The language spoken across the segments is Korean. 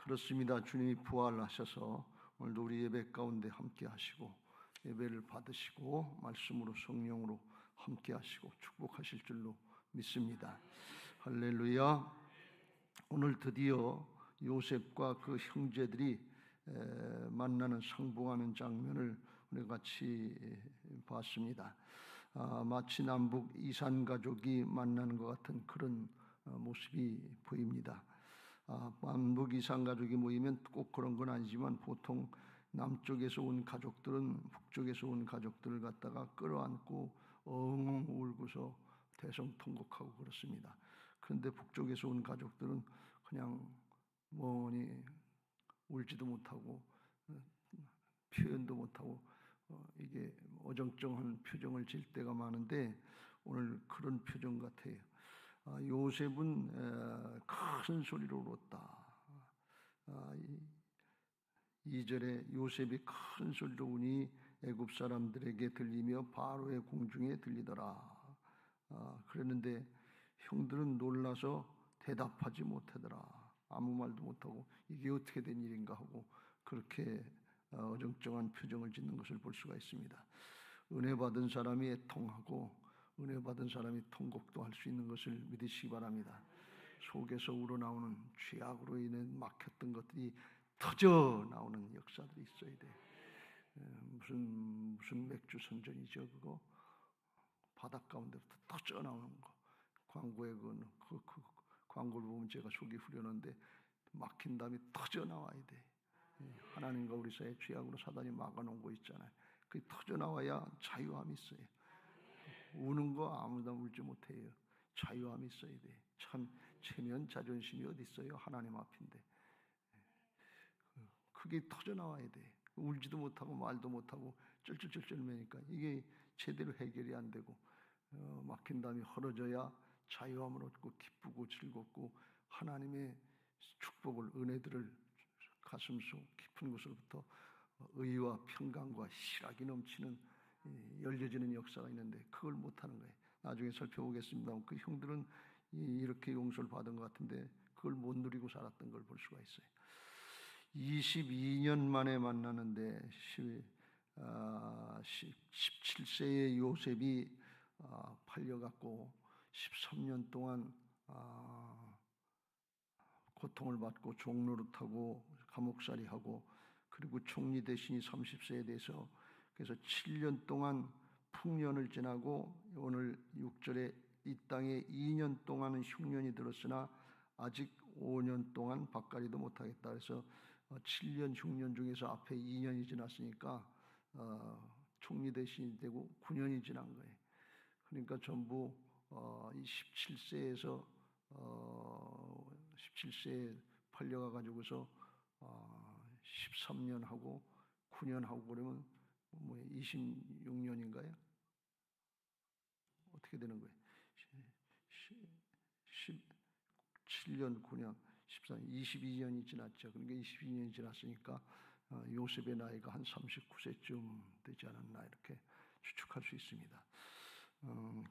그렇습니다. 주님이 부활하셔서 오늘도 우리 예배 가운데 함께 하시고 예배를 받으시고 말씀으로 성령으로 함께 하시고 축복하실 줄로 믿습니다. 할렐루야. 오늘 드디어 요셉과 그 형제들이 만나는 상봉하는 장면을 우리 같이 봤습니다. 마치 남북 이산 가족이 만나는 것 같은 그런 모습이 보입니다. 남북 이산 가족이 모이면 꼭 그런 건 아니지만 보통 남쪽에서 온 가족들은 북쪽에서 온 가족들을 갖다가 끌어안고 엉엉 울고서 대성통곡하고 그렇습니다. 그런데 북쪽에서 온 가족들은 그냥 멍하니 울지도 못하고 표현도 못하고 이게 어정쩡한 표정을 질 때가 많은데 오늘 그런 표정 같아요. 요셉은 큰 소리로 울었다. 2절에 요셉이 큰 소리로 우니 애굽 사람들에게 들리며 바로의 공중에 들리더라. 그랬는데 형들은 놀라서 대답하지 못하더라. 아무 말도 못하고 이게 어떻게 된 일인가 하고 그렇게 어정쩡한 표정을 짓는 것을 볼 수가 있습니다. 은혜 받은 사람이 애통하고 은혜 받은 사람이 통곡도 할 수 있는 것을 믿으시기 바랍니다. 속에서 우러나오는 죄악으로 인해 막혔던 것들이 터져 나오는 역사들이 있어야 돼. 무슨 맥주 선전이죠 그거? 바닥 가운데부터 터져 나오는 거. 광고에 그 광고를 보면 제가 속이 후련한데 막힌 다음에 터져 나와야 돼. 하나님과 우리 사이의 죄악으로 사단이 막아놓은 거 있잖아요. 그게 터져 나와야 자유함이 있어요. 우는 거 아무도 울지 못해요. 자유함이 있어야 돼. 참 체면 자존심이 어디 있어요? 하나님 앞인데. 그게 터져 나와야 돼. 울지도 못하고 말도 못하고 쩔쩔쩔쩔 매니까 이게 제대로 해결이 안 되고 막힌 다음에 헐어져야 자유함을 얻고 기쁘고 즐겁고 하나님의 축복을 은혜들을 가슴속 깊은 곳으로부터 의와 평강과 희락이 넘치는 열려지는 역사가 있는데 그걸 못하는 거예요. 나중에 살펴보겠습니다. 그 형들은 이렇게 용서를 받은 것 같은데 그걸 못 누리고 살았던 걸 볼 수가 있어요. 22년 만에 만나는데 17세의 요셉이 팔려갖고 13년 동안 고통을 받고 종노릇하고 감옥살이하고 그리고 총리 대신이 30세에 돼서 그래서 7년 동안 풍년을 지나고 오늘 6절에 이 땅에 2년 동안은 흉년이 들었으나 아직 5년 동안 밭갈이도 못하겠다. 그래서 7년 흉년 중에서 앞에 2년이 지났으니까 총리 대신이 되고 9년이 지난 거예요. 그러니까 전부 17세에서 17세에 팔려가 가지고서 13년 하고 9년 하고 그러면 26년인가요? 어떻게 되는 거예요? 17년, 9년, 14년, 22년이 지났죠. 그러니까 22년이 지났으니까 요셉의 나이가 한 39세쯤 되지 않았나 이렇게 추측할 수 있습니다.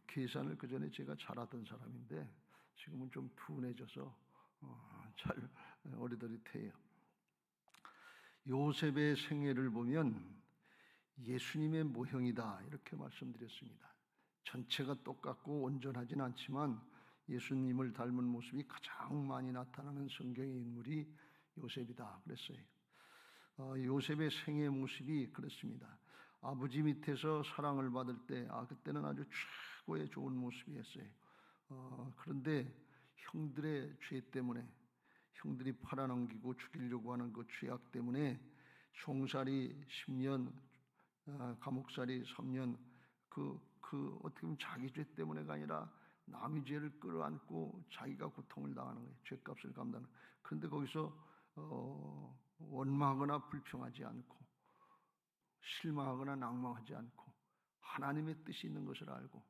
계산을 그 전에 제가 잘하던 사람인데 지금은 좀 둔해져서 잘 어리더릿해요. 요셉의 생애를 보면 예수님의 모형이다 이렇게 말씀드렸습니다. 전체가 똑같고 온전하진 않지만 예수님을 닮은 모습이 가장 많이 나타나는 성경의 인물이 요셉이다 그랬어요. 요셉의 생애 모습이 그렇습니다. 아버지 밑에서 사랑을 받을 때 그때는 아주 최고의 좋은 모습이었어요. 그런데 형들의 죄 때문에 형들이 팔아넘기고 죽이려고 하는 그 죄악 때문에 총살이 10년 감옥살이 3년 어떻게 보면 자기 죄 때문에가 아니라 남의 죄를 끌어안고 자기가 고통을 당하는 거예요. 죄값을 감당하는. 그런데 거기서 원망하거나 불평하지 않고 실망하거나 낭망하지 않고 하나님의 뜻이 있는 것을 알고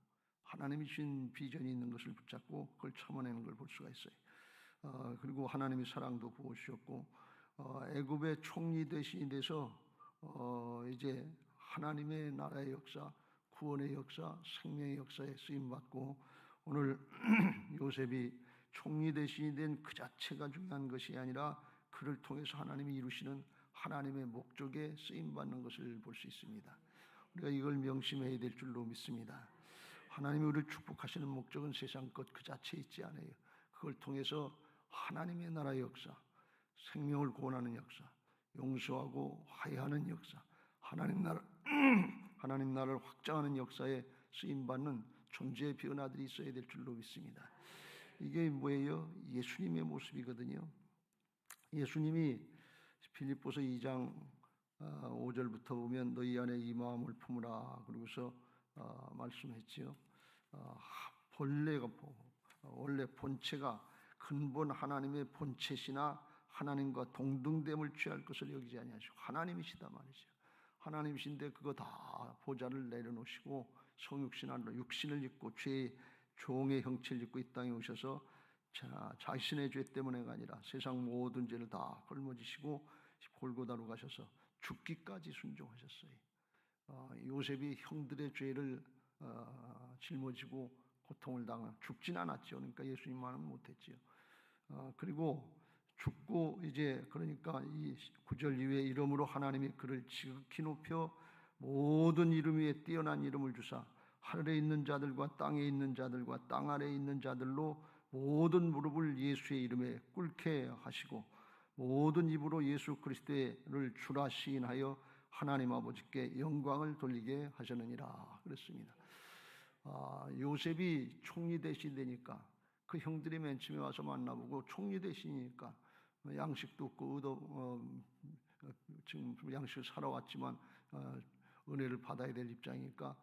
하나님이 주신 비전이 있는 것을 붙잡고 그걸 참아내는 걸 볼 수가 있어요. 그리고 하나님의 사랑도 부어주셨고 애굽의 총리 대신이 돼서 이제 하나님의 나라의 역사, 구원의 역사, 생명의 역사에 쓰임받고 오늘 요셉이 총리 대신이 된 그 자체가 중요한 것이 아니라 그를 통해서 하나님이 이루시는 하나님의 목적에 쓰임받는 것을 볼 수 있습니다. 우리가 이걸 명심해야 될 줄로 믿습니다. 하나님이 우리를 축복하시는 목적은 세상 것 그 자체에 있지 않아요. 그걸 통해서 하나님의 나라의 역사, 생명을 구원하는 역사, 용서하고 화해하는 역사, 하나님 나라를 확장하는 역사에 쓰임받는 존재의 변화들이 있어야 될 줄로 믿습니다. 이게 뭐예요? 예수님의 모습이거든요. 예수님이 빌립보서 2장 5절부터 보면 너희 안에 이 마음을 품으라 그러고서 말씀했지요. 원래 본체가 근본 하나님의 본체시나 하나님과 동등됨을 취할 것을 여기지 아니하시고 하나님이시다 말이죠. 하나님이신데 그거 다 보좌를 내려놓으시고 성육신 안으로 육신을 입고 죄의 종의 형체를 입고 이 땅에 오셔서 자신의 죄 때문에가 아니라 세상 모든 죄를 다 걸머지시고 골고다로 가셔서 죽기까지 순종하셨어요. 요셉이 형들의 죄를 짊어지고 고통을 당한 죽진 않았죠. 그러니까 예수님만은 못했지요. 그리고 죽고 이제 그러니까 이 9절 이후에 이름으로 하나님이 그를 지극히 높여 모든 이름 위에 뛰어난 이름을 주사 하늘에 있는 자들과 땅에 있는 자들과 땅 아래에 있는 자들로 모든 무릎을 예수의 이름에 꿇게 하시고 모든 입으로 예수 그리스도를 주라 시인하여 하나님 아버지께 영광을 돌리게 하셨느니라 그랬습니다. 요셉이 총리 대신 되니까 그 형들이 맨 처음에 와서 만나보고 총리 대신이니까 양식도 없고 지금 양식을 사러 왔지만 은혜를 받아야 될 입장이니까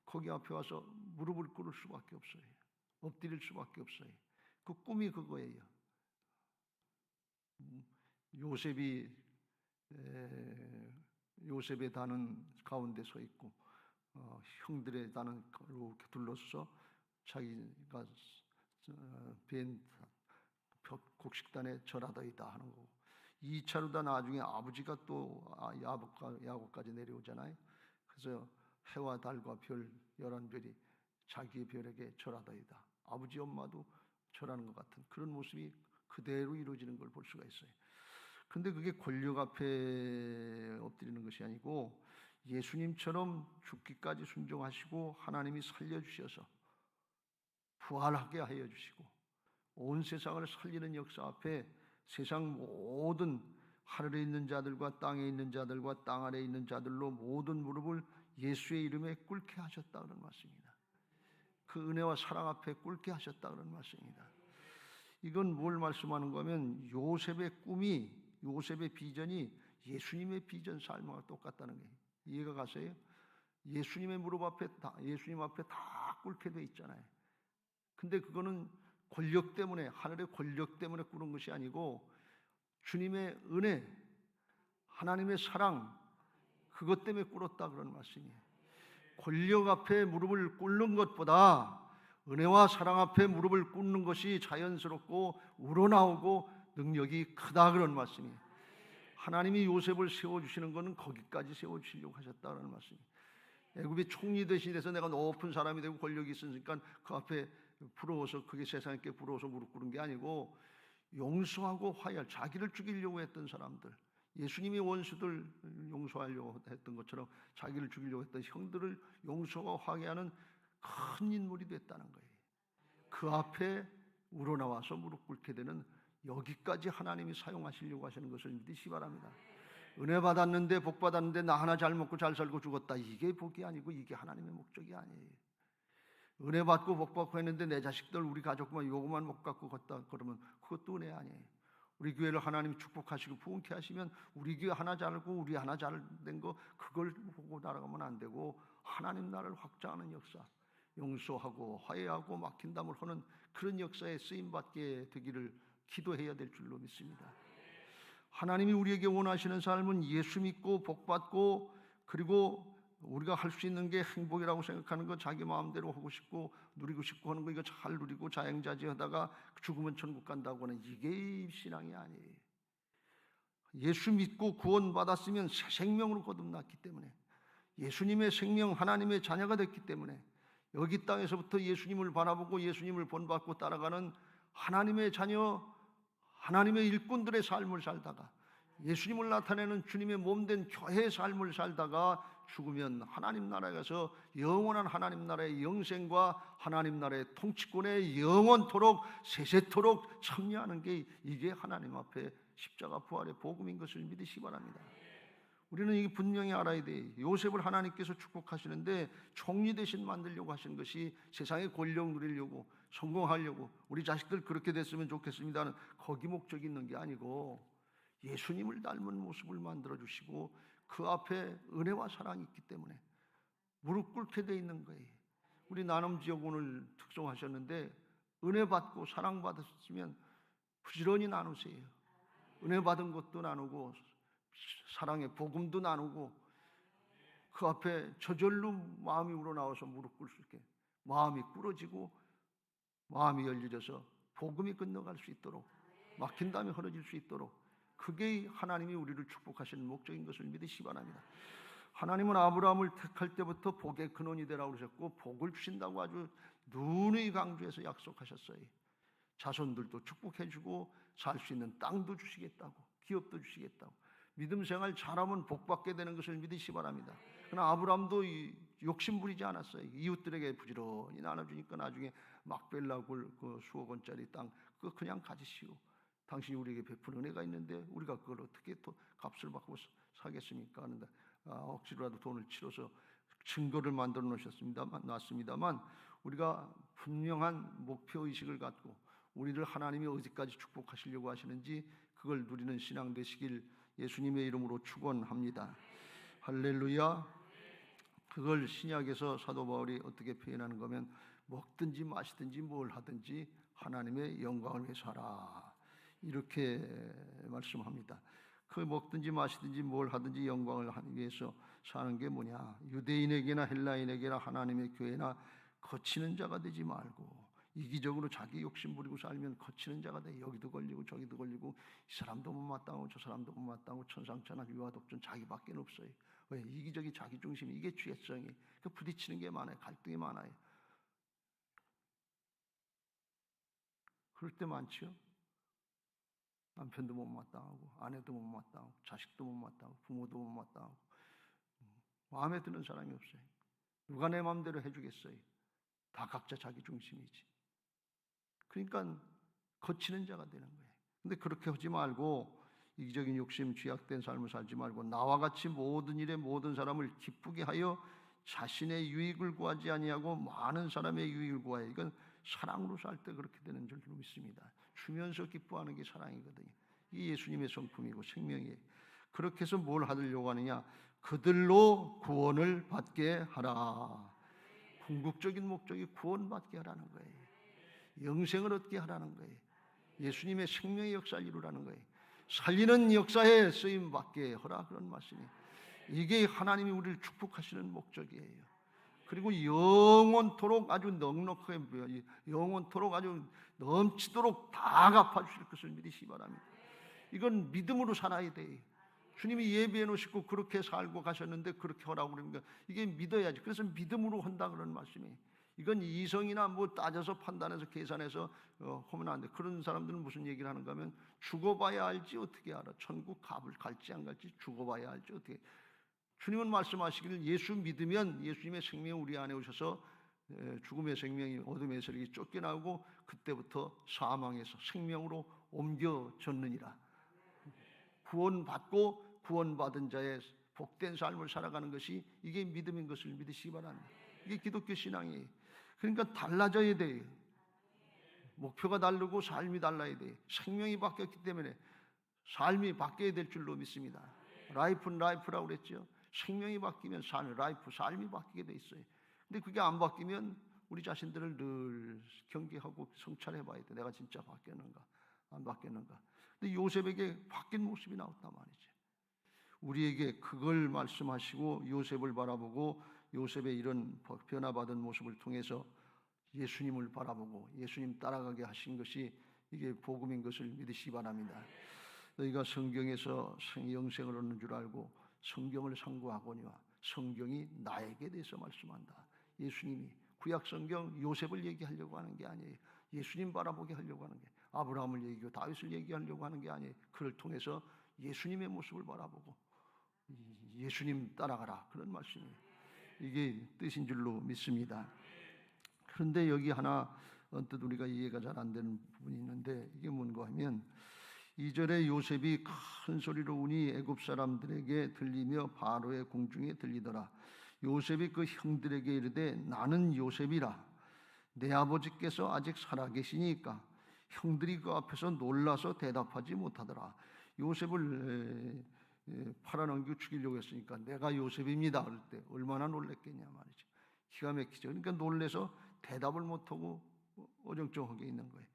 거기 앞에 와서 무릎을 꿇을 수밖에 없어요. 엎드릴 수밖에 없어요. 그 꿈이 그거예요. 요셉의 단은 가운데 서 있고 형들의 단은 이렇게 둘러서 자기가 벤 곡식단에 절하더이다 하는 거고 2차로다 나중에 아버지가 또 야곱까지 내려오잖아요. 그래서 해와 달과 별 11별이 자기의 별에게 절하더이다. 아버지 엄마도 절하는 것 같은 그런 모습이 그대로 이루어지는 걸 볼 수가 있어요. 근데 그게 권력 앞에 엎드리는 것이 아니고 예수님처럼 죽기까지 순종하시고 하나님이 살려주셔서 부활하게 하여 주시고 온 세상을 살리는 역사 앞에 세상 모든 하늘에 있는 자들과 땅에 있는 자들과 땅 아래에 있는 자들로 모든 무릎을 예수의 이름에 꿇게 하셨다 그런 말씀입니다. 그 은혜와 사랑 앞에 꿇게 하셨다 그런 말씀입니다. 이건 뭘 말씀하는 거면 요셉의 꿈이 요셉의 비전이 예수님의 비전 삶과 똑같다는 게 이해가 가세요? 예수님의 무릎 앞에 예수님 앞에 다 꿇게 돼 있잖아요. 근데 그거는 권력 때문에 하늘의 권력 때문에 꿇은 것이 아니고 주님의 은혜, 하나님의 사랑 그것 때문에 꿇었다 그런 말씀이에요. 권력 앞에 무릎을 꿇는 것보다 은혜와 사랑 앞에 무릎을 꿇는 것이 자연스럽고 우러나오고 능력이 크다 그런 말씀이에요. 하나님이 요셉을 세워주시는 것은 거기까지 세워주시려고 하셨다는 말씀이에요. 애굽의 총리 대신해서 내가 높은 사람이 되고 권력이 있으니까 그 앞에 부러워서 그게 세상에 부러워서 무릎 꿇은 게 아니고 용서하고 화해할 자기를 죽이려고 했던 사람들 예수님이 원수들 용서하려고 했던 것처럼 자기를 죽이려고 했던 형들을 용서와 화해하는 큰 인물이 됐다는 거예요. 그 앞에 우러나와서 무릎 꿇게 되는 여기까지 하나님이 사용하시려고 하시는 것을 믿으시기 바랍니다. 은혜 받았는데 복 받았는데 나 하나 잘 먹고 잘 살고 죽었다 이게 복이 아니고 이게 하나님의 목적이 아니에요. 은혜 받고 복 받고 했는데 내 자식들 우리 가족만 요거만 못 갖고 걷다 그러면 그것도 은혜 아니에요. 우리 교회를 하나님이 축복하시고 부흥케 하시면 우리 교회 하나 잘고 우리 하나 잘된 거 그걸 보고 날아가면 안 되고 하나님 나라를 확장하는 역사 용서하고 화해하고 막힌담을 하는 그런 역사에 쓰임받게 되기를 기도해야 될 줄로 믿습니다. 하나님이 우리에게 원하시는 삶은 예수 믿고 복 받고 그리고 우리가 할 수 있는 게 행복이라고 생각하는 거 자기 마음대로 하고 싶고 누리고 싶고 하는 거 이거 잘 누리고 자행자제하다가 죽으면 천국 간다고 하는 이게 신앙이 아니에요. 예수 믿고 구원받았으면 새 생명으로 거듭났기 때문에 예수님의 생명 하나님의 자녀가 됐기 때문에 여기 땅에서부터 예수님을 바라보고 예수님을 본받고 따라가는 하나님의 자녀 하나님의 일꾼들의 삶을 살다가 예수님을 나타내는 주님의 몸된 교회의 삶을 살다가 죽으면 하나님 나라에 가서 영원한 하나님 나라의 영생과 하나님 나라의 통치권에 영원토록 세세토록 참여하는 게 이게 하나님 앞에 십자가 부활의 복음인 것을 믿으시기 바랍니다. 우리는 이게 분명히 알아야 돼. 요셉을 하나님께서 축복하시는데 총리 대신 만들려고 하시는 것이 세상의 권력 누리려고 성공하려고 우리 자식들 그렇게 됐으면 좋겠습니다는 거기 목적이 있는 게 아니고 예수님을 닮은 모습을 만들어 주시고 그 앞에 은혜와 사랑이 있기 때문에 무릎 꿇게 돼 있는 거예요. 우리 나눔 지역 오늘 특송하셨는데 은혜 받고 사랑 받았으면 부지런히 나누세요. 은혜 받은 것도 나누고 사랑의 복음도 나누고 그 앞에 저절로 마음이 우러나와서 무릎 꿇을 수 있게 마음이 꿇어지고 마음이 열려져서 복음이 건너갈 수 있도록 막힌 담이 흐려질 수 있도록 그게 하나님이 우리를 축복하시는 목적인 것을 믿으시기 바랍니다. 하나님은 아브라함을 택할 때부터 복의 근원이 되라고 그러셨고 복을 주신다고 아주 누누이 강조해서 약속하셨어요. 자손들도 축복해 주고 살 수 있는 땅도 주시겠다고 기업도 주시겠다고 믿음 생활 잘하면 복 받게 되는 것을 믿으시기 바랍니다. 그러나 아브라함도 욕심 부리지 않았어요. 이웃들에게 부지런히 나눠주니까 나중에 막벨라 그 수억 원짜리 땅 그거 그냥 가지시오. 당신이 우리에게 베푼 은혜가 있는데 우리가 그걸 어떻게 또 값을 받고 사겠습니까? 하는데 억지로라도 돈을 치러서 증거를 만들어 놨습니다만 우리가 분명한 목표 의식을 갖고 우리를 하나님이 어디까지 축복하시려고 하시는지 그걸 누리는 신앙 되시길 예수님의 이름으로 축원합니다. 할렐루야. 그걸 신약에서 사도 바울이 어떻게 표현하는 거면 먹든지 마시든지 뭘 하든지 하나님의 영광을 위해서 하라 이렇게 말씀합니다. 그 먹든지 마시든지 뭘 하든지 영광을 위해서 사는 게 뭐냐? 유대인에게나 헬라인에게나 하나님의 교회나 거치는 자가 되지 말고 이기적으로 자기 욕심 부리고 살면 거치는 자가 돼. 여기도 걸리고 저기도 걸리고 이 사람도 못마땅하고 저 사람도 못마땅하고 천상천하 유아 독존 자기밖에 없어요. 왜? 이기적이 자기 중심이 이게 죄성이. 그 부딪히는 게 많아요. 갈등이 많아요. 그럴 때 많죠. 남편도 못마땅하고 아내도 못마땅하고 자식도 못마땅하고 부모도 못마땅하고 마음에 드는 사람이 없어요. 누가 내 마음대로 해주겠어요. 다 각자 자기 중심이지. 그러니까 거치는 자가 되는 거예요. 근데 그렇게 하지 말고 이기적인 욕심 죄악된 삶을 살지 말고 나와 같이 모든 일에 모든 사람을 기쁘게 하여 자신의 유익을 구하지 아니하고 많은 사람의 유익을 구하여 이건 사랑으로 살 때 그렇게 되는 줄로 믿습니다. 주면서 기뻐하는 게 사랑이거든요. 이게 예수님의 성품이고 생명이에요. 그렇게 해서 뭘 하려고 하느냐? 그들로 구원을 받게 하라. 궁극적인 목적이 구원받게 하라는 거예요. 영생을 얻게 하라는 거예요. 예수님의 생명의 역사를 이루라는 거예요. 살리는 역사에 쓰임 받게 하라 그런 말씀이에요. 이게 하나님이 우리를 축복하시는 목적이에요. 그리고 영원토록 아주 넉넉하게 영원토록 아주 넘치도록 다 갚아주실 것을 믿으시기 바랍니다. 이건 믿음으로 살아야 돼요. 주님이 예비해 놓으시고 그렇게 살고 가셨는데 그렇게 하라고 그러니까 이게 믿어야지. 그래서 믿음으로 한다 그런 말씀이에요. 이건 이성이나 뭐 따져서 판단해서 계산해서 하면 안 돼. 그런 사람들은 무슨 얘기를 하는가 하면 죽어봐야 알지 어떻게 알아. 천국 갈지 안 갈지 죽어봐야 알지 어떻게. 주님은 말씀하시기를 예수 믿으면 예수님의 생명이 우리 안에 오셔서 죽음의 생명이 어둠의 세력이 쫓겨나고 그때부터 사망에서 생명으로 옮겨졌느니라. 구원받고 구원받은 자의 복된 삶을 살아가는 것이 이게 믿음인 것을 믿으시기 바랍니다. 이게 기독교 신앙이에요. 그러니까 달라져야 돼요. 목표가 다르고 삶이 달라야 돼요. 생명이 바뀌었기 때문에 삶이 바뀌어야 될 줄로 믿습니다. 라이프는 라이프라고 그랬죠. 생명이 바뀌면 삶이 바뀌게 돼 있어요. 근데 그게 안 바뀌면 우리 자신들을 늘 경계하고 성찰해 봐야 돼. 내가 진짜 바뀌었는가 안 바뀌었는가. 근데 요셉에게 바뀐 모습이 나왔단 말이죠. 우리에게 그걸 말씀하시고 요셉을 바라보고 요셉의 이런 변화받은 모습을 통해서 예수님을 바라보고 예수님 따라가게 하신 것이 이게 복음인 것을 믿으시기 바랍니다. 너희가 성경에서 영생을 얻는 줄 알고 성경을 상고하거니와 성경이 나에게 대해서 말씀한다. 예수님이 구약 성경 요셉을 얘기하려고 하는 게 아니에요. 예수님 바라보게 하려고 하는 게 아브라함을 얘기하고 다윗을 얘기하려고 하는 게 아니에요. 그를 통해서 예수님의 모습을 바라보고 예수님 따라가라, 그런 말씀이에요. 이게 뜻인 줄로 믿습니다. 그런데 여기 하나 언뜻 우리가 이해가 잘 안 되는 부분이 있는데, 이게 뭔가 하면 2절에 요셉이 큰 소리로 우니 애굽 사람들에게 들리며 바로의 궁중에 들리더라. 요셉이 그 형들에게 이르되 나는 요셉이라. 내 아버지께서 아직 살아계시니까. 형들이 그 앞에서 놀라서 대답하지 못하더라. 요셉을 팔아넘기고 죽이려고 했으니까 내가 요셉입니다 그럴 때 얼마나 놀랬겠냐 말이죠. 기가 막히죠. 그러니까 놀래서 대답을 못하고 어정쩡하게 있는 거예요.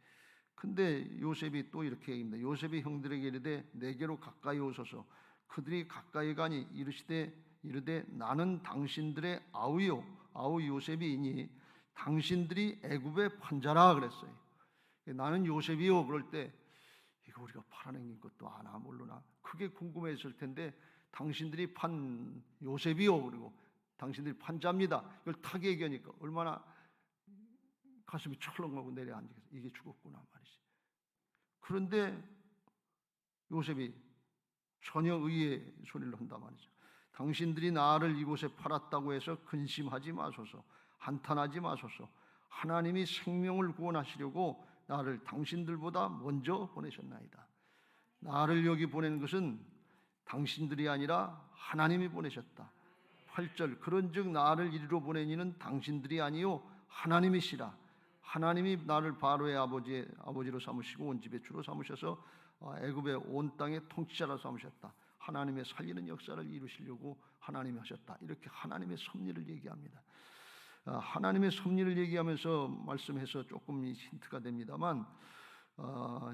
근데 요셉이 또 이렇게 얘기합니다. 요셉이 형들에게 이르되 내게로 가까이 오소서. 그들이 가까이 가니 이르되 나는 당신들의 아우요 아우 요셉이니 당신들이 애굽의 판자라 그랬어요. 나는 요셉이요 그럴 때 이거 우리가 팔아넘긴 것도 아나 모르나 그게 궁금했을 텐데, 당신들이 판 요셉이요 그리고 당신들이 판자입니다 이걸 탁 얘기하니까 얼마나 가슴이 철렁하고 내려앉겠어요. 이게 죽었구나 말이지. 그런데 요셉이 전혀 의의 소리를 한단 말이죠. 당신들이 나를 이곳에 팔았다고 해서 근심하지 마소서, 한탄하지 마소서. 하나님이 생명을 구원하시려고 나를 당신들보다 먼저 보내셨나이다. 나를 여기 보낸 것은 당신들이 아니라 하나님이 보내셨다. 8절 그런즉 나를 이리로 보낸 이는 당신들이 아니요 하나님이시라. 하나님이 나를 바로의 아버지로 삼으시고 온 집의 주로 삼으셔서 애굽의 온 땅의 통치자로 삼으셨다. 하나님의 살리는 역사를 이루시려고 하나님이 하셨다. 이렇게 하나님의 섭리를 얘기합니다. 하나님의 섭리를 얘기하면서 말씀해서 조금 힌트가 됩니다만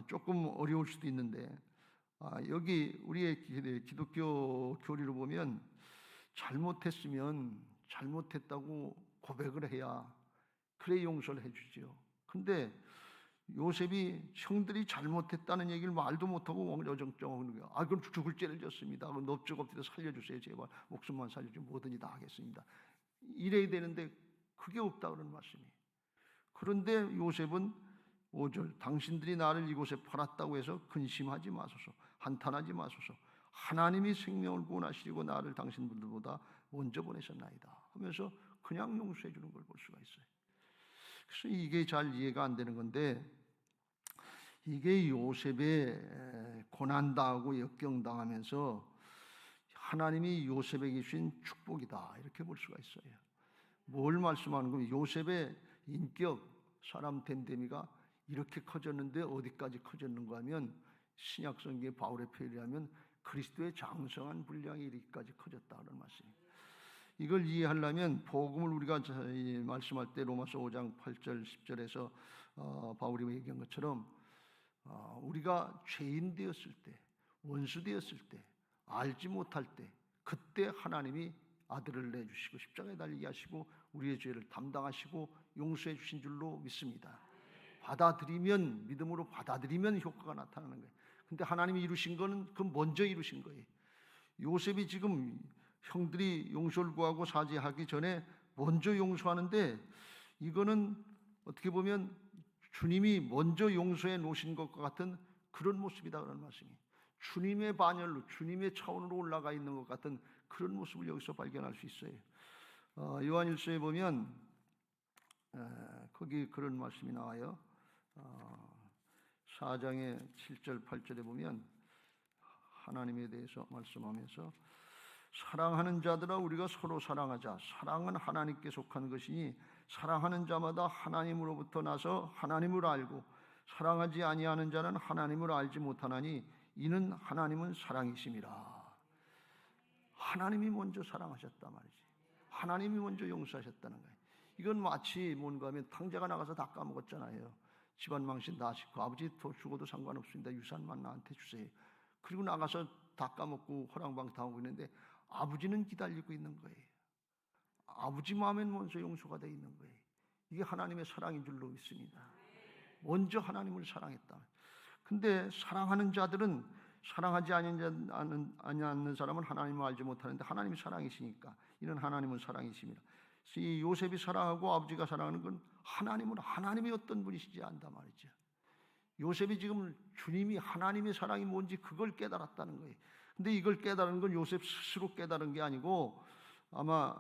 조금 어려울 수도 있는데, 여기 우리의 기독교 교리로 보면 잘못했으면 잘못했다고 고백을 해야 그래 용서를 해주지요. 근데 요셉이 형들이 잘못했다는 얘기를 말도 못하고 어정쩡하는 거야. 그럼 죽을 죄를 졌습니다. 그럼 넙죽 엎드려 살려주세요. 제발 목숨만 살려주면 뭐든지 다 하겠습니다. 이래야 되는데 그게 없다 그런 말씀이에요. 그런데 요셉은 5절 당신들이 나를 이곳에 팔았다고 해서 근심하지 마소서, 한탄하지 마소서. 하나님이 생명을 구원하시려고 나를 당신들보다 먼저 보내셨나이다 하면서 그냥 용서해 주는 걸 볼 수가 있어요. 그래서 이게 잘 이해가 안 되는 건데, 이게 요셉의 고난당하고 역경당하면서 하나님이 요셉에게 주신 축복이다 이렇게 볼 수가 있어요. 뭘 말씀하는 거면 요셉의 인격, 사람 됨됨이가 이렇게 커졌는데 어디까지 커졌는가 하면 신약 성경의 바울의 표현을 하면 그리스도의 장성한 분량이 이렇게까지 커졌다 그런 말씀입니다. 이걸 이해하려면 복음을 우리가 말씀할 때 로마서 5장 8절 10절에서 바울이 얘기한 것처럼 우리가 죄인 되었을 때, 원수 되었을 때, 알지 못할 때, 그때 하나님이 아들을 내주시고 십자가에 달리게 하시고 우리의 죄를 담당하시고 용서해 주신 줄로 믿습니다. 받아들이면, 믿음으로 받아들이면 효과가 나타나는 거예요. 근데 하나님이 이루신 거는 그 먼저 이루신 거예요. 요셉이 지금 형들이 용서를 구하고 사죄하기 전에 먼저 용서하는데, 이거는 어떻게 보면 주님이 먼저 용서해 놓으신 것과 같은 그런 모습이다 그런 말씀이에요. 주님의 반열로, 주님의 차원으로 올라가 있는 것 같은 그런 모습을 여기서 발견할 수 있어요. 요한일서에 보면 거기 그런 말씀이 나와요. 4장의 7절 8절에 보면 하나님에 대해서 말씀하면서 사랑하는 자들아 우리가 서로 사랑하자. 사랑은 하나님께 속한 것이니 사랑하는 자마다 하나님으로부터 나서 하나님을 알고 사랑하지 아니하는 자는 하나님을 알지 못하나니 이는 하나님은 사랑이심이라. 하나님이 먼저 사랑하셨단 말이지. 하나님이 먼저 용서하셨다는 거예요. 이건 마치 뭔가 하면 탕자가 나가서 다 까먹었잖아요. 집안 망신 다 짓고 아버지 더 죽어도 상관없습니다. 유산만 나한테 주세요. 그리고 나가서 다 까먹고 호랑방탕하고 있는데 아버지는 기다리고 있는 거예요. 아버지 마음엔 먼저 용서가 되어 있는 거예요. 이게 하나님의 사랑인 줄로 믿습니다. 먼저 하나님을 사랑했다. 근데 사랑하는 자들은 사랑하지 않는 사람은 하나님을 알지 못하는데 하나님이 사랑이시니까 이는 하나님은 사랑이십니다. 이 요셉이 사랑하고 아버지가 사랑하는 건 하나님이 어떤 분이신지 안다 말이죠. 요셉이 지금 주님이 하나님의 사랑이 뭔지 그걸 깨달았다는 거예요. 근데 이걸 깨달은 건 요셉 스스로 깨달은 게 아니고 아마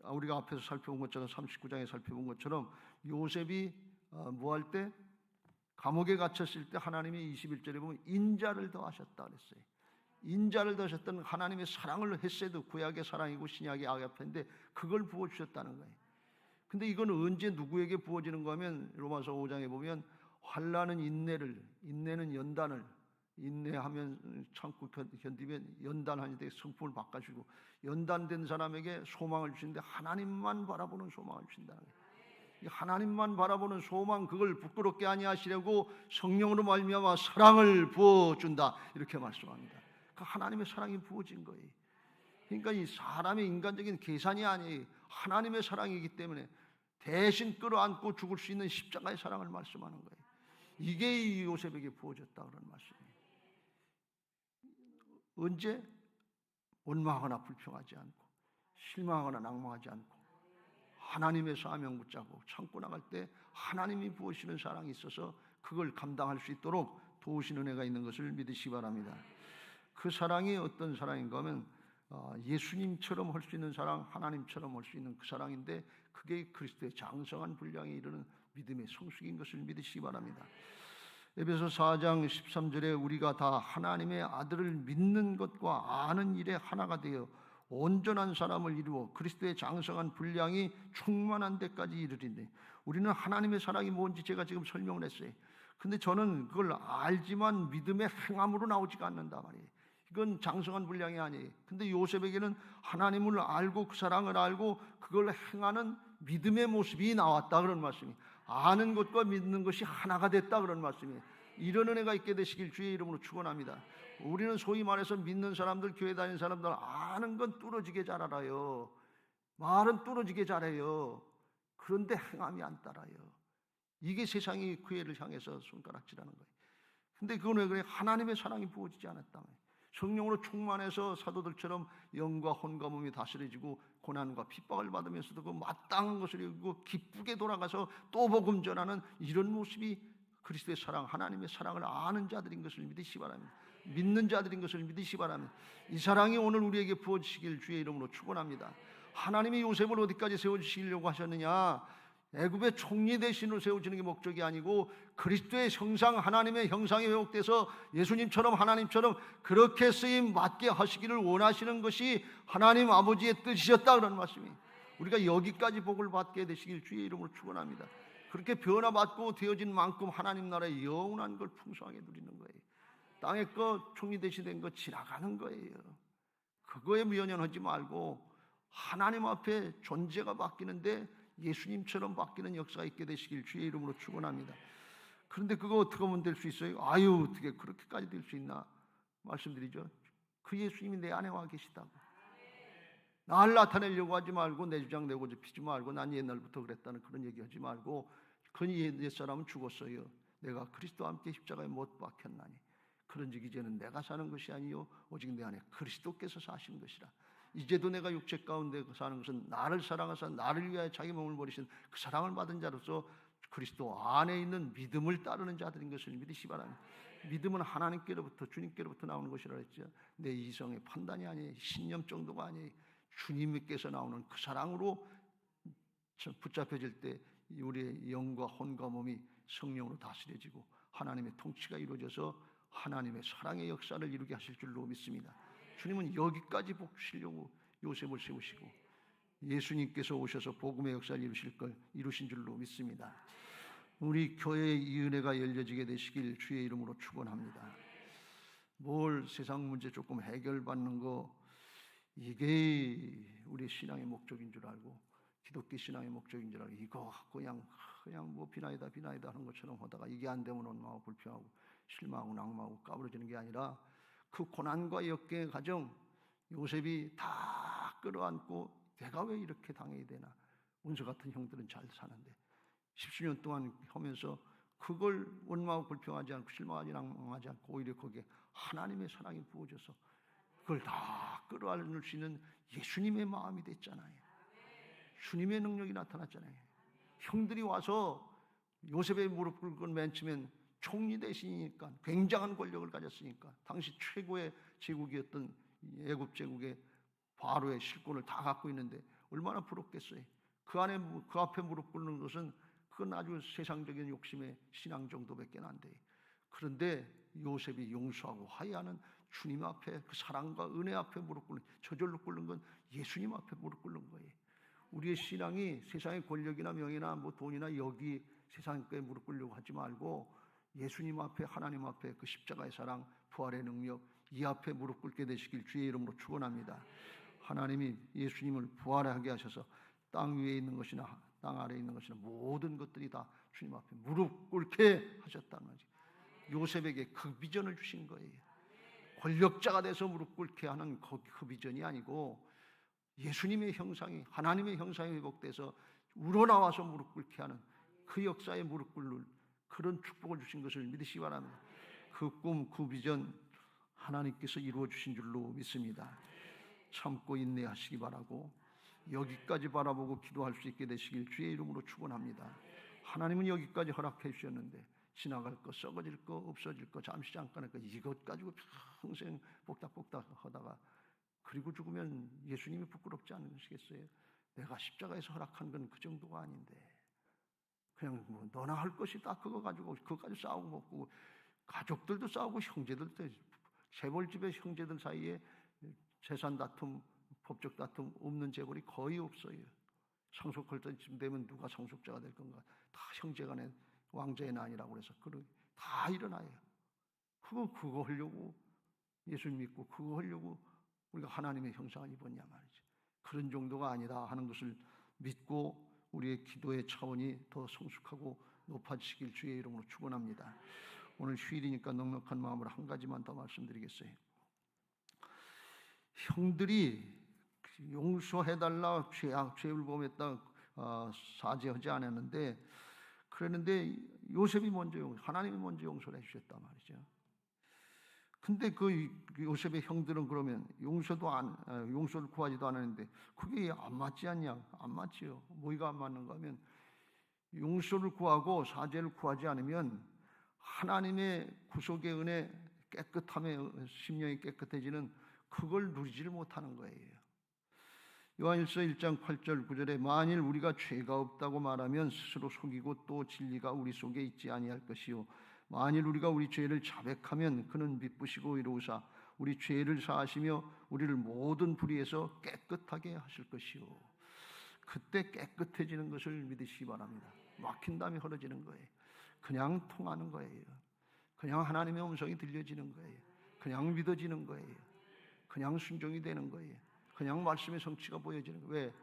우리가 앞에서 살펴본 것처럼 39장에 살펴본 것처럼 요셉이 뭐 할 때 감옥에 갇혔을 때 하나님이 21절에 보면 인자를 더하셨다 그랬어요. 인자를 더하셨던 하나님의 사랑을 헤세드 구약의 사랑이고 신약의 아가페인데 그걸 부어주셨다는 거예요. 근데 이건 언제 누구에게 부어지는 거면 로마서 5장에 보면 환난은 인내는 연단을 인내하면 참고 견디면 연단하는데 성품을 바꿔주고 연단된 사람에게 소망을 주시는데 하나님만 바라보는 소망을 주신다는 거예요. 하나님만 바라보는 소망 그걸 부끄럽게 아니하시려고 성령으로 말미암아 사랑을 부어준다 이렇게 말씀합니다. 그 하나님의 사랑이 부어진 거예요. 그러니까 이 사람의 인간적인 계산이 아니에요. 하나님의 사랑이기 때문에 대신 끌어안고 죽을 수 있는 십자가의 사랑을 말씀하는 거예요. 이게 이 요셉에게 부어졌다 그런 말씀이에요. 언제? 원망하거나 불평하지 않고 실망하거나 낙망하지 않고 하나님의 사명 붙잡고 참고 나갈 때 하나님이 부으시는 사랑이 있어서 그걸 감당할 수 있도록 도우시는 은혜가 있는 것을 믿으시기 바랍니다. 그 사랑이 어떤 사랑인가 하면 예수님처럼 할 수 있는 사랑, 하나님처럼 할 수 있는 그 사랑인데 그게 그리스도의 장성한 분량에 이르는 믿음의 성숙인 것을 믿으시기 바랍니다. 에베소 4장 13절에 우리가 다 하나님의 아들을 믿는 것과 아는 일에 하나가 되어 온전한 사람을 이루어 그리스도의 장성한 분량이 충만한 데까지 이르리니 우리는 하나님의 사랑이 뭔지 제가 지금 설명을 했어요. 근데 저는 그걸 알지만 믿음의 행함으로 나오지가 않는다 말이에요. 이건 장성한 분량이 아니에요. 근데 요셉에게는 하나님을 알고 그 사랑을 알고 그걸 행하는 믿음의 모습이 나왔다 그런 말씀이. 아는 것과 믿는 것이 하나가 됐다 그런 말씀이에요. 이런 은혜가 있게 되시길 주의 이름으로 축원합니다. 우리는 소위 말해서 믿는 사람들, 교회 다니는 사람들 아는 건 뚫어지게 잘 알아요. 말은 뚫어지게 잘해요. 그런데 행함이 안 따라요. 이게 세상이 그 애를 향해서 손가락질하는 거예요. 근데 그건 왜 그래? 하나님의 사랑이 부어지지 않았다며. 성령으로 충만해서 사도들처럼 영과 혼과 몸이 다스려지고 고난과 핍박을 받으면서도 그 마땅한 것을 이루고 기쁘게 돌아가서 또 복음 전하는 이런 모습이 그리스도의 사랑, 하나님의 사랑을 아는 자들인 것을 믿으시기 바랍니다. 믿는 자들인 것을 믿으시기 바랍니다. 이 사랑이 오늘 우리에게 부어지시길 주의 이름으로 축원합니다. 하나님이 요셉을 어디까지 세워주시려고 하셨느냐? 애굽의 총리 대신으로 세워지는 게 목적이 아니고 그리스도의 형상, 하나님의 형상이 회복돼서 예수님처럼 하나님처럼 그렇게 쓰임 받게 하시기를 원하시는 것이 하나님 아버지의 뜻이셨다 그런 말씀이. 우리가 여기까지 복을 받게 되시길 주의 이름으로 축원합니다. 그렇게 변화받고 되어진 만큼 하나님 나라의 영원한 걸 풍성하게 누리는 거예요. 땅의 것 총리 대신된 거 지나가는 거예요. 그거에 미연연하지 말고 하나님 앞에 존재가 바뀌는데 예수님처럼 바뀌는 역사가 있게 되시길 주의 이름으로 축원합니다. 그런데 그거 어떻게 하면 될 수 있어요? 아유 어떻게 그렇게까지 될 수 있나? 말씀드리죠. 그 예수님이 내 안에 와 계시다고. 나를 나타내려고 하지 말고 내 주장 내고 피지 말고 난 옛날부터 그랬다는 그런 얘기하지 말고 그 옛사람은 죽었어요. 내가 그리스도와 함께 십자가에 못 박혔나니 그런즉 이제는 내가 사는 것이 아니요 오직 내 안에 그리스도께서 사시는 것이라. 이제도 내가 육체 가운데 사는 것은 나를 사랑하사 나를 위하여 자기 몸을 버리신 그 사랑을 받은 자로서 그리스도 안에 있는 믿음을 따르는 자들인 것을 믿으시기 바랍니다. 믿음은 하나님께로부터 주님께로부터 나오는 것이라 했죠. 내 이성의 판단이 아니에요. 신념 정도가 아니에요. 주님께서 나오는 그 사랑으로 붙잡혀질 때 우리의 영과 혼과 몸이 성령으로 다스려지고 하나님의 통치가 이루어져서 하나님의 사랑의 역사를 이루게 하실 줄로 믿습니다. 주님은 여기까지 복 주시려고 요셉을 세우시고 예수님께서 오셔서 복음의 역사를 이루신 줄로 믿습니다. 우리 교회의 이 은혜가 열려지게 되시길 주의 이름으로 축원합니다. 뭘 세상 문제 조금 해결받는 거 이게 우리 신앙의 목적인 줄 알고 기독교 신앙의 목적인 줄 알고 이거 그냥 뭐 비나이다 하는 것처럼 하다가 이게 안 되면 원망하고 불평하고 실망하고 낙망하고 까부러지는 게 아니라 그 고난과 역경의 과정 요셉이 다 끌어안고 내가 왜 이렇게 당해야 되나. 원수 같은 형들은 잘 사는데 10수년 동안 하면서 그걸 원망하고 불평하지 않고 실망하지 낙망하지 않고 오히려 거기에 하나님의 사랑이 부어져서 그걸 다 끌어안을 수 있는 예수님의 마음이 됐잖아요. 주님의 능력이 나타났잖아요. 형들이 와서 요셉의 무릎 꿇고 맨 처음엔 총리 대신이니까 굉장한 권력을 가졌으니까 당시 최고의 제국이었던 애굽 제국의 바로의 실권을 다 갖고 있는데 얼마나 부럽겠어요. 그 앞에 무릎 꿇는 것은 그건 아주 세상적인 욕심의 신앙 정도밖에 안 돼요. 그런데 요셉이 용서하고 화해하는 주님 앞에 그 사랑과 은혜 앞에 무릎 꿇는, 저절로 꿇는 건 예수님 앞에 무릎 꿇는 거예요. 우리의 신앙이 세상의 권력이나 명예나 뭐 돈이나 여기 세상에 무릎 꿇려고 하지 말고 예수님 앞에, 하나님 앞에 그 십자가의 사랑, 부활의 능력 이 앞에 무릎 꿇게 되시길 주의 이름으로 축원합니다. 하나님이 예수님을 부활하게 하셔서 땅 위에 있는 것이나 땅 아래에 있는 것이나 모든 것들이 다 주님 앞에 무릎 꿇게 하셨다는 거지. 요셉에게 그 비전을 주신 거예요. 권력자가 돼서 무릎 꿇게 하는 그 비전이 아니고 예수님의 형상이, 하나님의 형상이 회복돼서 우러나와서 무릎 꿇게 하는 그 역사에 무릎 꿇는 그런 축복을 주신 것을 믿으시기 바랍니다. 그 꿈, 그 비전 하나님께서 이루어 주신 줄로 믿습니다. 참고 인내하시기 바라고 여기까지 바라보고 기도할 수 있게 되시길 주의 이름으로 축원합니다. 하나님은 여기까지 허락해 주셨는데 지나갈 거, 썩어질 거, 없어질 거, 잠깐의 거 이것 가지고 평생 복닥복닥 하다가 그리고 죽으면 예수님이 부끄럽지 않으시겠어요? 내가 십자가에서 허락한 건 그 정도가 아닌데 그냥 뭐 너나 할 것이 다 그거 가지고 싸우고 먹고 가족들도 싸우고 형제들도 재벌집의 형제들 사이에 재산 다툼, 법적 다툼 없는 재벌이 거의 없어요. 상속할 때쯤 되면 누가 상속자가 될 건가? 다 형제간의 왕자의 난이라고 해서 다 일어나요. 그거 하려고 예수 믿고 그거 하려고 우리가 하나님의 형상을 입었냐 말이죠. 그런 정도가 아니다 하는 것을 믿고 우리의 기도의 차원이 더 성숙하고 높아지시길 주의 이름으로 축원합니다. 오늘 휴일이니까 넉넉한 마음으로 한 가지만 더 말씀드리겠어요. 형들이 용서해달라 죄를 범했다 사죄하지 않았는데 그랬는데 요셉이 먼저 하나님이 먼저 용서를 해주셨단 말이죠. 근데 그 요셉의 형들은 그러면 용서를 구하지도 않았는데 그게 안 맞지 않냐? 안 맞지요. 뭐가 안 맞는가 하면 용서를 구하고 사죄를 구하지 않으면 하나님의 구속의 은혜, 깨끗함에 심령이 깨끗해지는 그걸 누리지를 못하는 거예요. 요한일서 1장 8절 9절에 만일 우리가 죄가 없다고 말하면 스스로 속이고 또 진리가 우리 속에 있지 아니할 것이요 만일 우리가 우리 죄를 자백하면 그는 미쁘시고 의로우사 우리 죄를 사하시며 우리를 모든 불의에서 깨끗하게 하실 것이요. 그때 깨끗해지는 것을 믿으시기 바랍니다. 막힌 담이 흐려지는 거예요. 그냥 통하는 거예요. 그냥 하나님의 음성이 들려지는 거예요. 그냥 믿어지는 거예요. 그냥 순종이 되는 거예요. 그냥 말씀의 성취가 보여지는 거예요. 왜?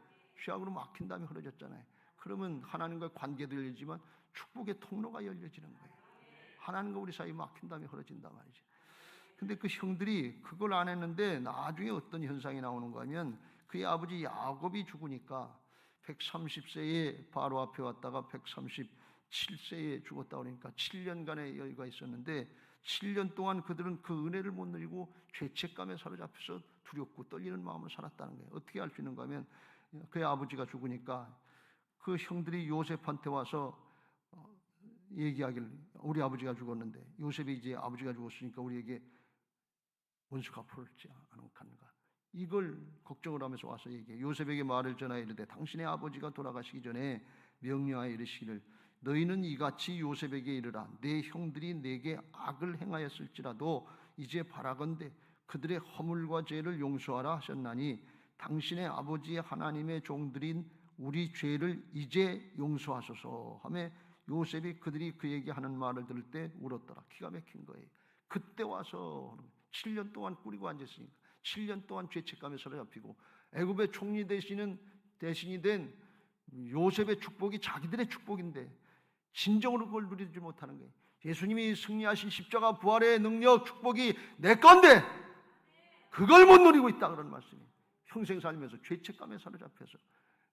죄악으로 막힌 담이 흐려졌잖아요. 그러면 하나님과의 관계도 열리지만 축복의 통로가 열려지는 거예요. 하나님과 우리 사이 막힌 담이 흐려진단 말이죠. 근데 그 형들이 그걸 안 했는데 나중에 어떤 현상이 나오는가 하면 그의 아버지 야곱이 죽으니까 130세에 바로 앞에 왔다가 137세에 죽었다 그러니까 7년간의 여유가 있었는데 7년 동안 그들은 그 은혜를 못 누리고 죄책감에 사로잡혀서 두렵고 떨리는 마음으로 살았다는 거예요. 어떻게 알 수 있는가 하면 그의 아버지가 죽으니까 그 형들이 요셉한테 와서 얘기하기를 우리 아버지가 죽었는데 요셉이 이제 아버지가 죽었으니까 우리에게 원수 갚을지 않을까 이걸 걱정을 하면서 와서 얘기해. 요셉에게 말을 전하여 이르되 당신의 아버지가 돌아가시기 전에 명령하여 이르시기를 너희는 이같이 요셉에게 이르라 내 형들이 내게 악을 행하였을지라도 이제 바라건대 그들의 허물과 죄를 용서하라 하셨나니 당신의 아버지의 하나님의 종들인 우리 죄를 이제 용서하소서 하며 요셉이 그들이 그에게 하는 말을 들을 때 울었더라. 기가 막힌 거예요. 그때 와서 7년 동안 꾸리고 앉았으니까 7년 동안 죄책감에 사로잡히고 애굽의 총리 대신이 된 요셉의 축복이 자기들의 축복인데 진정으로 그걸 누리지 못하는 거예요. 예수님이 승리하신 십자가 부활의 능력 축복이 내 건데 그걸 못 누리고 있다 그런 말씀이에요. 평생 살면서 죄책감에 사로잡혀서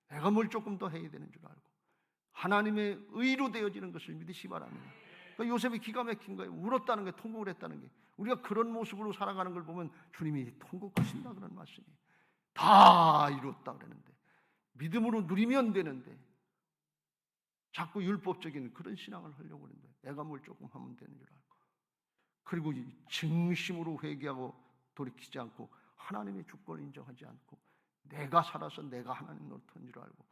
내가 뭘 조금 더 해야 되는 줄 알고 하나님의 의로 되어지는 것을 믿으시기 바랍니다. 그러니까 요셉이 기가 막힌 거예요. 울었다는 게 통곡을 했다는 게 우리가 그런 모습으로 살아가는 걸 보면 주님이 통곡하신다 그런 말씀이에요. 다 이루었다 그러는데 믿음으로 누리면 되는데 자꾸 율법적인 그런 신앙을 하려고 하는데 애가 뭘 조금 하면 되는 줄 알고, 그리고 진심으로 회개하고 돌이키지 않고 하나님의 주권을 인정하지 않고 내가 살아서 내가 하나님 노릇한 줄 알고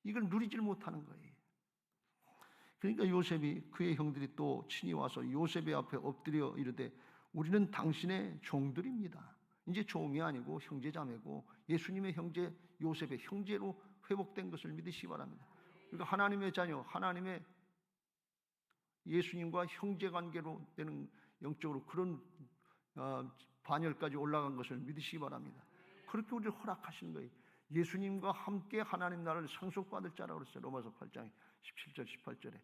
이걸 누리질 못하는 거예요. 그러니까 요셉이, 그의 형들이 또 친히 와서 요셉의 앞에 엎드려 이르되 우리는 당신의 종들입니다. 이제 종이 아니고 형제자매고 예수님의 형제 요셉의 형제로 회복된 것을 믿으시기 바랍니다. 그러니까 하나님의 자녀, 하나님의 예수님과 형제관계로 되는 영적으로 그런 반열까지 올라간 것을 믿으시기 바랍니다. 그렇게 우리를 허락하시는 거예요. 예수님과 함께 하나님 나라를 상속받을 자라고 그랬어요. 로마서 8장 17절 18절에.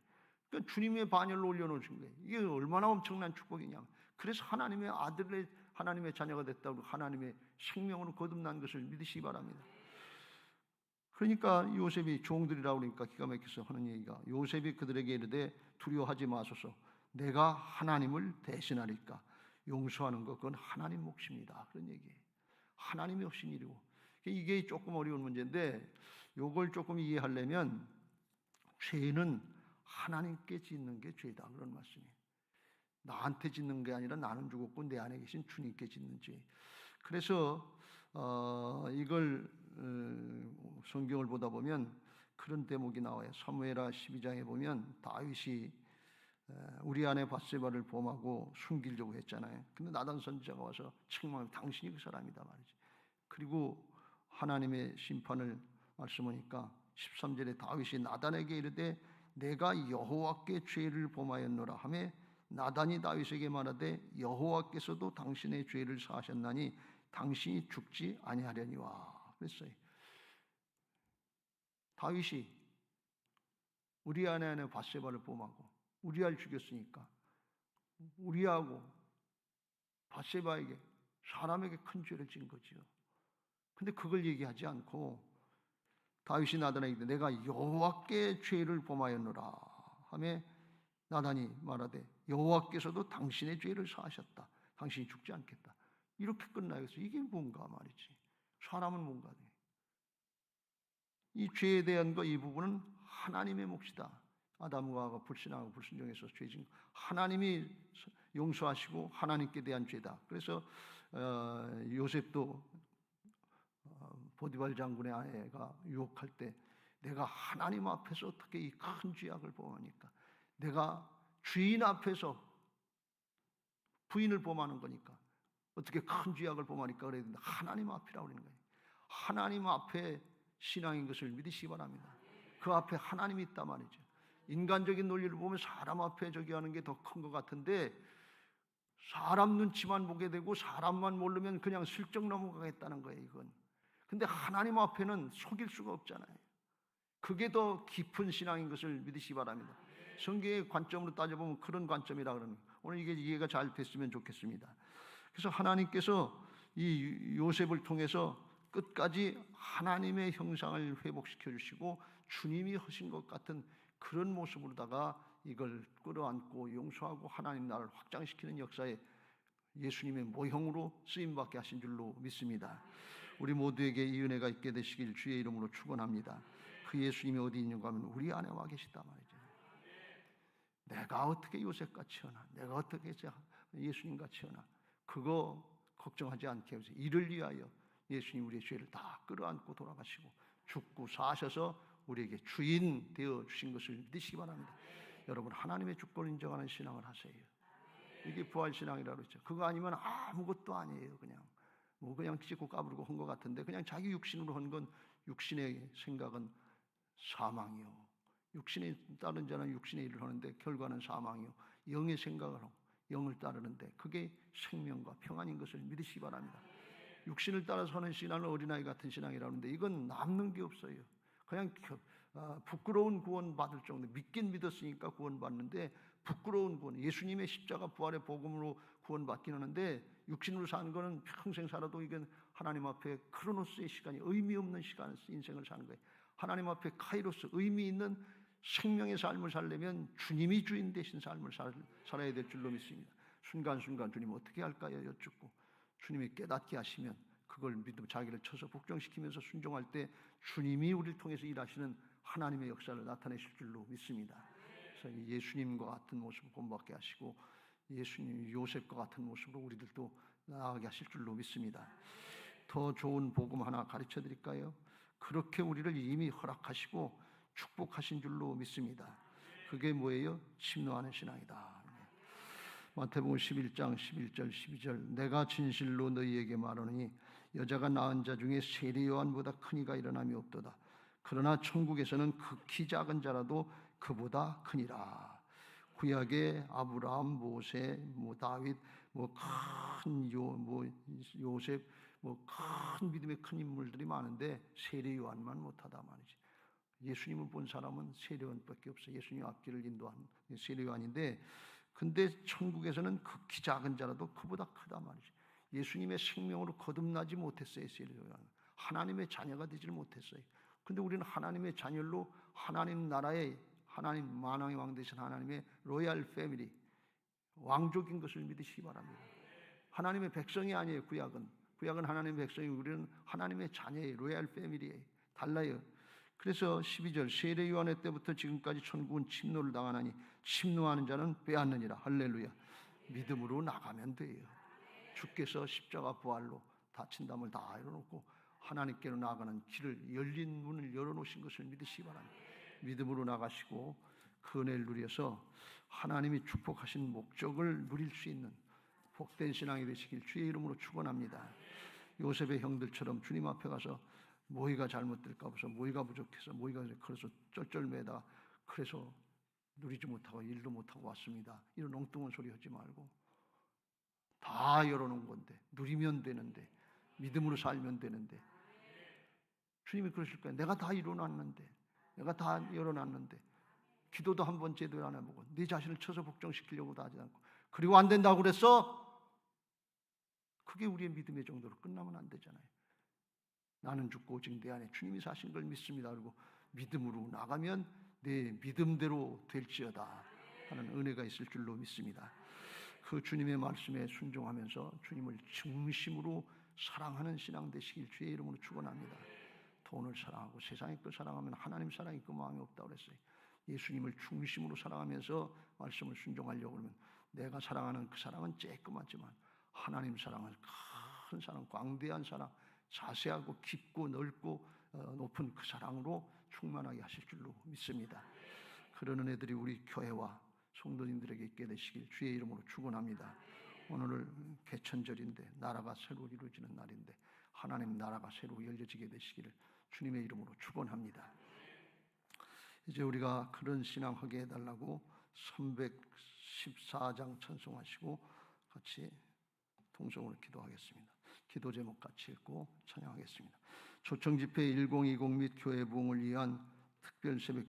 그러니까 주님의 반열로 올려놓으신 거예요. 이게 얼마나 엄청난 축복이냐. 그래서 하나님의 아들의 하나님의 자녀가 됐다고 하나님의 생명으로 거듭난 것을 믿으시기 바랍니다. 그러니까 요셉이 종들이라고 그러니까 기가 막혀서 하는 얘기가, 요셉이 그들에게 이르되 두려워하지 마소서, 내가 하나님을 대신하리까. 용서하는 것 그건 하나님 몫입니다. 그런 얘기예요. 하나님이 하신 일이고, 이게 조금 어려운 문제인데 이걸 조금 이해하려면 죄는 하나님께 짓는 게 죄다 그런 말씀이에요. 나한테 짓는 게 아니라 나는 죽었고 내 안에 계신 주님께 짓는 죄. 그래서 이걸 성경을 보다 보면 그런 대목이 나와요. 사무엘하 12장에 보면 다윗이 우리아내 밧세바를 범하고 숨기려고 했잖아요. 근데 나단 선지자가 와서 책망하면 당신이 그 사람이다 말이지. 그리고 하나님의 심판을 말씀하니까 13절에 다윗이 나단에게 이르되 내가 여호와께 죄를 범하였노라 하매 나단이 다윗에게 말하되 여호와께서도 당신의 죄를 사하셨나니 당신이 죽지 아니하려니와 그랬어요. 다윗이 우리아내 안에 밧세바를 범하고 우리아를 죽였으니까 우리아하고 밧세바에게 사람에게 큰 죄를 진 거지요. 근데 그걸 얘기하지 않고 다윗이 나단에게 내가 여호와께 죄를 범하였노라 하며 나단이 말하되 여호와께서도 당신의 죄를 사하셨다. 당신이 죽지 않겠다. 이렇게 끝나겠어. 이게 뭔가 말이지. 사람은 뭔가. 이 죄에 대한 거 이 부분은 하나님의 몫이다. 아담과 하와가 불신하고 불순종해서 죄진 거 하나님이 용서하시고 하나님께 대한 죄다. 그래서 요셉도 보디발 장군의 아내가 유혹할 때 내가 하나님 앞에서 어떻게 이 큰 죄악을 범하니까, 내가 주인 앞에서 부인을 범하는 거니까 어떻게 큰 죄악을 범하니까 그래야 된다. 하나님 앞이라고 그러는 거예요. 하나님 앞에 신앙인 것을 믿으시기 바랍니다. 그 앞에 하나님이 있단 말이죠. 인간적인 논리를 보면 사람 앞에 저기 하는 게 더 큰 것 같은데 사람 눈치만 보게 되고 사람만 모르면 그냥 슬쩍 넘어가겠다는 거예요. 이건. 근데 하나님 앞에는 속일 수가 없잖아요. 그게 더 깊은 신앙인 것을 믿으시기 바랍니다. 성경의 관점으로 따져보면 그런 관점이라 그러는 거예요. 오늘 이게 이해가 잘 됐으면 좋겠습니다. 그래서 하나님께서 이 요셉을 통해서 끝까지 하나님의 형상을 회복시켜 주시고 주님이 하신 것 같은 그런 모습으로다가 이걸 끌어안고 용서하고 하나님 나라를 확장시키는 역사에 예수님의 모형으로 쓰임받게 하신 줄로 믿습니다. 우리 모두에게 이 은혜가 있게 되시길 주의 이름으로 축원합니다. 그 예수님이 어디 있는가 하면 우리 안에 와 계시단 말이죠. 내가 어떻게 요셉같이 하나, 내가 어떻게 예수님같이 하나, 그거 걱정하지 않게 해주세요. 이를 위하여 예수님 우리의 죄를 다 끌어안고 돌아가시고 죽고 사셔서 우리에게 주인 되어 주신 것을 믿으시기 바랍니다. 여러분 하나님의 주권을 인정하는 신앙을 하세요. 이게 부활신앙이라고 그러죠. 그거 아니면 아무것도 아니에요. 그냥 찢고 까부르고 한 것 같은데 그냥 자기 육신으로 한 건 육신의 생각은 사망이요. 육신에 따른 자는 육신의 일을 하는데 결과는 사망이요. 영의 생각을 하고 영을 따르는데 그게 생명과 평안인 것을 믿으시기 바랍니다. 육신을 따라서 하는 신앙은 어린아이 같은 신앙이라는데 이건 남는 게 없어요. 그냥 부끄러운 구원 받을 정도. 믿긴 믿었으니까 구원 받는데 부끄러운 구원. 예수님의 십자가 부활의 복음으로 구원 받긴 하는데 육신으로 사는 거는 평생 살아도 이건 하나님 앞에 크로노스의 시간이 의미 없는 시간 인생을 사는 거예요. 하나님 앞에 카이로스 의미 있는 생명의 삶을 살려면 주님이 주인 되신 삶을 살아야 될 줄로 믿습니다. 순간순간 주님 어떻게 할까요? 여쭙고 주님이 깨닫게 하시면 그걸 믿고 자기를 쳐서 복종시키면서 순종할 때 주님이 우리를 통해서 일하시는 하나님의 역사를 나타내실 줄로 믿습니다. 그래서 예수님과 같은 모습을 본받게 하시고 예수님 요셉과 같은 모습으로 우리들도 나아가게 하실 줄로 믿습니다. 더 좋은 복음 하나 가르쳐 드릴까요? 그렇게 우리를 이미 허락하시고 축복하신 줄로 믿습니다. 그게 뭐예요? 침노하는 신앙이다. 마태복음 11장 11절 12절 내가 진실로 너희에게 말하노니 여자가 낳은 자 중에 세례 요한보다 큰 이가 일어남이 없도다. 그러나 천국에서는 극히 작은 자라도 그보다 크니라. 구약의 아브라함, 모세, 다윗, 큰 요셉, 큰 믿음의 큰 인물들이 많은데 세례 요한만 못하다 말이지. 예수님을 본 사람은 세례 요한밖에 없어요. 예수님 앞길을 인도한 세례 요한인데, 근데 천국에서는 극히 작은 자라도 그보다 크다 말이지. 예수님의 생명으로 거듭나지 못했어요. 세례 요한은 하나님의 자녀가 되지를 못했어요. 근데 우리는 하나님의 자녀로 하나님 나라의 하나님 만왕의 왕 되신 하나님의 로얄 패밀리, 왕족인 것을 믿으시기 바랍니다. 하나님의 백성이 아니에요. 구약은 하나님의 백성이, 우리는 하나님의 자녀예요. 로얄 패밀리예요. 달라요. 그래서 12절 세례 요한의 때부터 지금까지 천국은 침노를 당하나니 침노하는 자는 빼앗느니라. 할렐루야. 믿음으로 나가면 돼요. 주께서 십자가 부활로 다친 담을 다 열어놓고 하나님께로 나아가는 길을, 열린 문을 열어놓으신 것을 믿으시기 바랍니다. 믿음으로 나가시고 그 은혜를 누려서 하나님이 축복하신 목적을 누릴 수 있는 복된 신앙이 되시길 주의 이름으로 축원합니다. 요셉의 형들처럼 주님 앞에 가서 모이가 잘못될까 봐서, 모이가 부족해서, 모이가 그래서 쩔쩔매다 그래서 누리지 못하고 일도 못하고 왔습니다. 이런 엉뚱한 소리 하지 말고 다 열어놓은 건데, 누리면 되는데, 믿음으로 살면 되는데, 주님이 그러실 거예요. 내가 다 이뤄놨는데, 내가 다 열어놨는데, 기도도 한 번 제대로 안 해보고 네 자신을 쳐서 복종시키려고도 하지 않고, 그리고 안 된다고 그랬어? 그게 우리의 믿음의 정도로 끝나면 안 되잖아요. 나는 죽고 오직 내 안에 주님이 사신 걸 믿습니다. 그리고 믿음으로 나가면 내 믿음대로 될지어다 하는 은혜가 있을 줄로 믿습니다. 그 주님의 말씀에 순종하면서 주님을 중심으로 사랑하는 신앙 되시길 주의 이름으로 축원합니다. 돈을 사랑하고 세상의 것 사랑하면 하나님 사랑이 그 마음에 없다고 그랬어요. 예수님을 중심으로 사랑하면서 말씀을 순종하려고 그러면 내가 사랑하는 그 사랑은 쬐끄맣지만 하나님 사랑은 큰 사랑, 광대한 사랑, 자세하고 깊고 넓고 높은 그 사랑으로 충만하게 하실 줄로 믿습니다. 그런 은혜들이 우리 교회와 성도님들에게 있게 되시길 주의 이름으로 축원합니다. 오늘은 개천절인데 나라가 새로 이루어지는 날인데 하나님 나라가 새로 열려지게 되시기를 주님의 이름으로 축원합니다. 이제 우리가 그런 신앙하게 해달라고 314장 찬송하시고 같이 통성으로 기도하겠습니다. 기도 제목 같이 읽고 찬양하겠습니다. 초청집회 1020 및 교회 부흥을 위한 특별 새벽